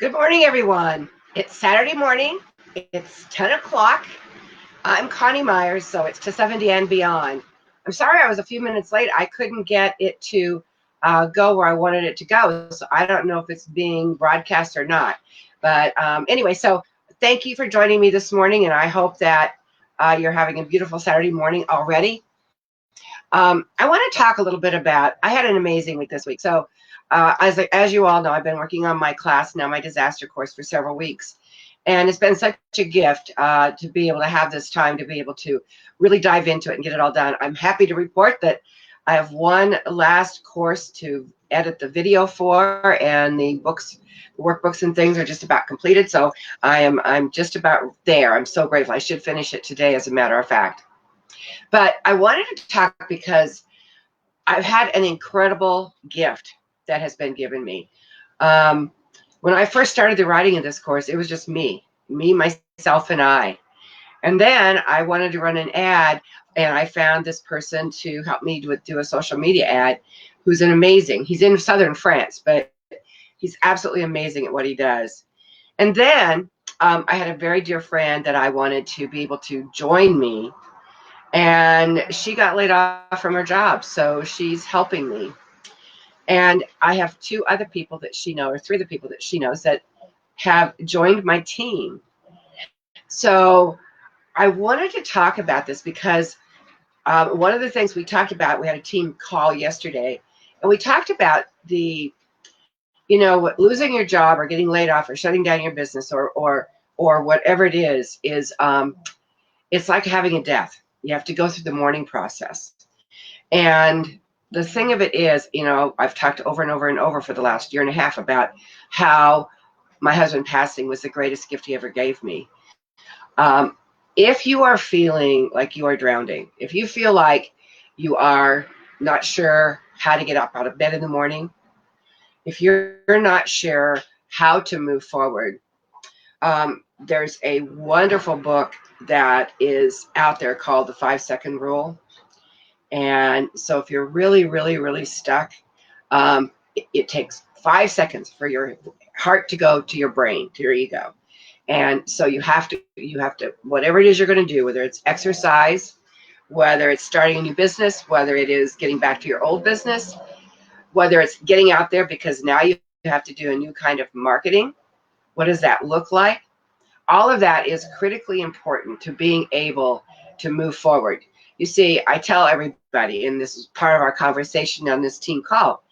Good morning, everyone. It's Saturday morning. It's 10 o'clock. I'm Connie Myers, so it's to 70 and beyond. I'm sorry I was a few minutes late. I couldn't get it to go where I wanted it to go, so I don't know if it's being broadcast or not. But anyway, so thank you for joining me this morning, and I hope that you're having a beautiful Saturday morning already. I want to talk a little bit about. I had an amazing week this week. So, as you all know, I've been working on my class now, my disaster course, for several weeks, and it's been such a gift to be able to have this time to be able to really dive into it and get it all done. I'm happy to report that I have one last course to edit the video for, and the books, workbooks, and things are just about completed. So I'm just about there. I'm so grateful. I should finish it today, as a matter of fact. But I wanted to talk because I've had an incredible gift that has been given me. Um, when I first started the writing of this course, it was just me, myself, and I. And then I wanted to run an ad, and I found this person to help me do a social media ad who's an amazing, he's in southern France, but he's absolutely amazing at what he does. And then I had a very dear friend that I wanted to be able to join me, and she got laid off from her job, so she's helping me. And I have two other people that she knows, or three other people that she knows, that have joined my team. So I wanted to talk about this because one of the things we talked about, we had a team call yesterday, and we talked about losing your job or getting laid off or shutting down your business or whatever it is it's like having a death. You have to go through the mourning process. And the thing of it is, I've talked over and over and over for the last year and a half about how my husband passing was the greatest gift he ever gave me. If you are feeling like you are drowning, if you feel like you are not sure how to get up out of bed in the morning, if you're not sure how to move forward, there's a wonderful book that is out there called The 5 Second Rule. And so if you're really, really, really stuck, it takes 5 seconds for your heart to go to your brain, to your ego. And so you have to, whatever it is you're going to do, whether it's exercise, whether it's starting a new business, whether it is getting back to your old business, whether it's getting out there because now you have to do a new kind of marketing. What does that look like? All of that is critically important to being able to move forward. You see, I tell everybody, and this is part of our conversation on this team call,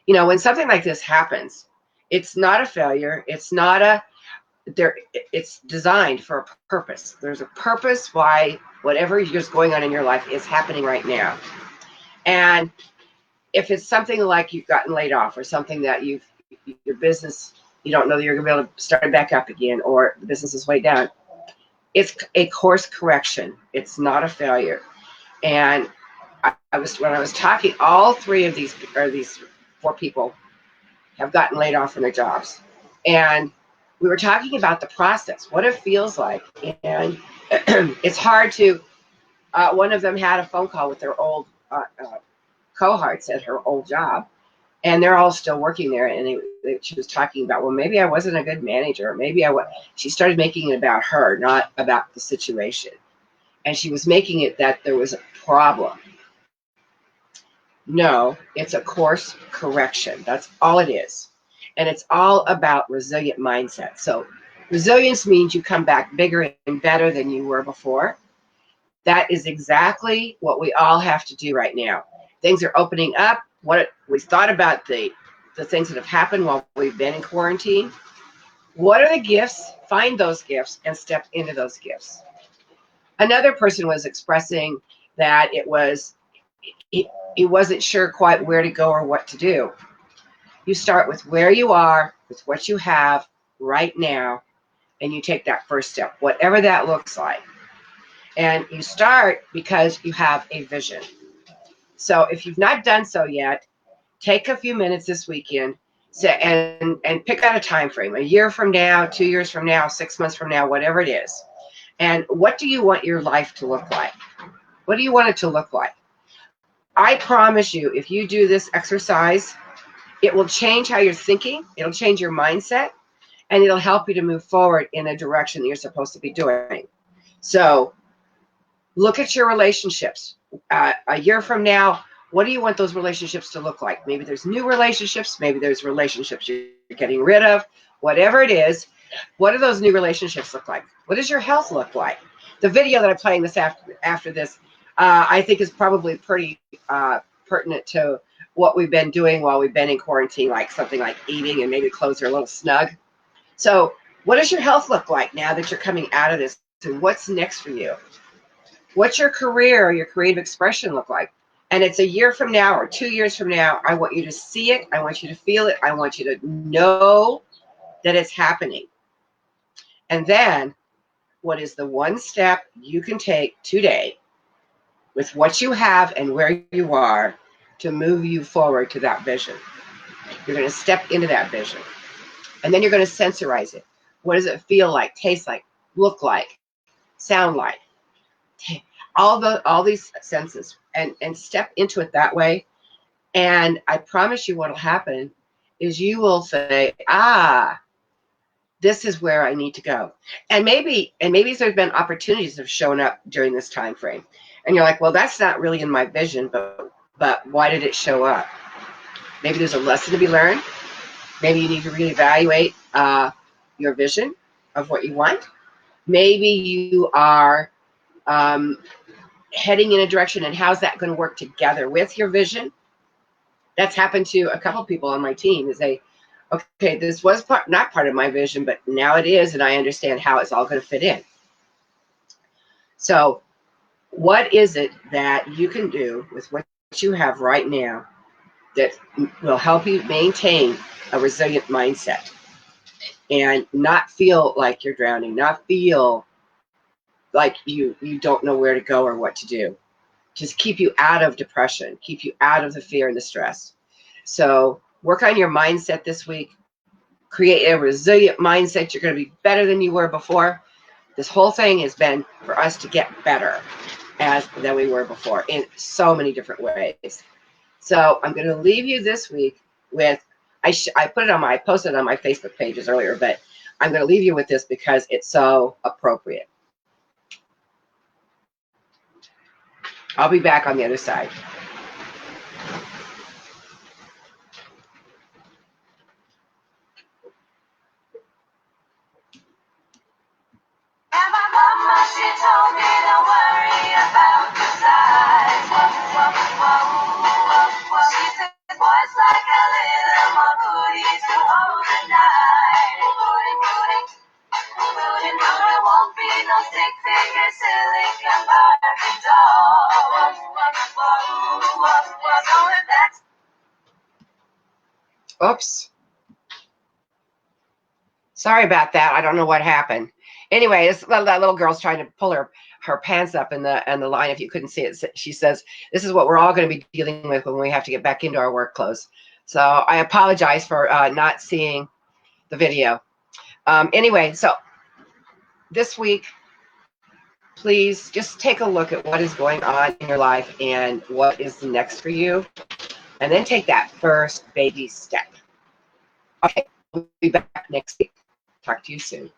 when something like this happens, it's not a failure. It's not a there. It's designed for a purpose. There's a purpose why whatever is going on in your life is happening right now. And if it's something like you've gotten laid off, or something that your business, you don't know that you're going to be able to start it back up again, or the business is way down, it's a course correction. It's not a failure. And when I was talking, all three of these four people have gotten laid off from their jobs, and we were talking about the process, what it feels like, and it's hard to. One of them had a phone call with their old cohorts at her old job, and they're all still working there. And she was talking about, well, maybe I wasn't a good manager. Maybe I was. She started making it about her, not about the situation. And she was making it that there was a problem. No, it's a course correction. That's all it is. And it's all about resilient mindset. So resilience means you come back bigger and better than you were before. That is exactly what we all have to do right now. Things are opening up. What we thought about the things that have happened while we've been in quarantine. What are the gifts? Find those gifts and step into those gifts. Another person was expressing that he wasn't sure quite where to go or what to do. You start with where you are, with what you have right now, and you take that first step, whatever that looks like. And you start because you have a vision. So if you've not done so yet, take a few minutes this weekend and pick out a time frame, a year from now, 2 years from now, 6 months from now, whatever it is. And what do you want your life to look like? What do you want it to look like? I promise you, if you do this exercise, it will change how you're thinking. It'll change your mindset. and it'll help you to move forward in a direction that you're supposed to be doing. So look at your relationships. A year from now, what do you want those relationships to look like? Maybe there's new relationships. Maybe there's relationships you're getting rid of. Whatever it is, what do those new relationships look like? What does your health look like? The video that I'm playing this after this, I think is probably pretty pertinent to what we've been doing while we've been in quarantine, like something like eating and maybe clothes are a little snug. So what does your health look like now that you're coming out of this? And what's next for you? What's your career or your creative expression look like? And it's a year from now or 2 years from now. I want you to see it. I want you to feel it. I want you to know that it's happening. And then what is the one step you can take today with what you have and where you are to move you forward to that vision? You're going to step into that vision. And then you're going to sensorize it. What does it feel like, taste like, look like, sound like? All these senses, and step into it that way. And I promise you what'll happen is you will say, this is where I need to go. And maybe there's been opportunities that have shown up during this time frame. And you're like, well, that's not really in my vision, but why did it show up? Maybe there's a lesson to be learned. Maybe you need to reevaluate your vision of what you want. Maybe you are heading in a direction, and how's that going to work together with your vision? That's happened to a couple people on my team. Is they, okay, this was not part of my vision, but now it is, and I understand how it's all going to fit in. So what is it that you can do with what you have right now that will help you maintain a resilient mindset and not feel like you're drowning, not feel like you don't know where to go or what to do? Just keep you out of depression, keep you out of the fear and the stress. So work on your mindset this week. Create a resilient mindset. You're going to be better than you were before. This whole thing has been for us to get better than we were before in so many different ways. So I'm going to leave you this week with, I posted it on my Facebook pages earlier, but I'm going to leave you with this because it's so appropriate. I'll be back on the other side. She told me don't worry about the size. She said boys like a little more goodies to hold the night. Booty, there won't be no stick figure silicon Barbie doll. So if that's... Oops. Sorry about that. I don't know what happened. Anyway, that little girl's trying to pull her pants up in the line. If you couldn't see it, she says, this is what we're all going to be dealing with when we have to get back into our work clothes. So I apologize for not seeing the video. Anyway, so this week, please just take a look at what is going on in your life and what is next for you. And then take that first baby step. Okay, we'll be back next week. Talk to you soon.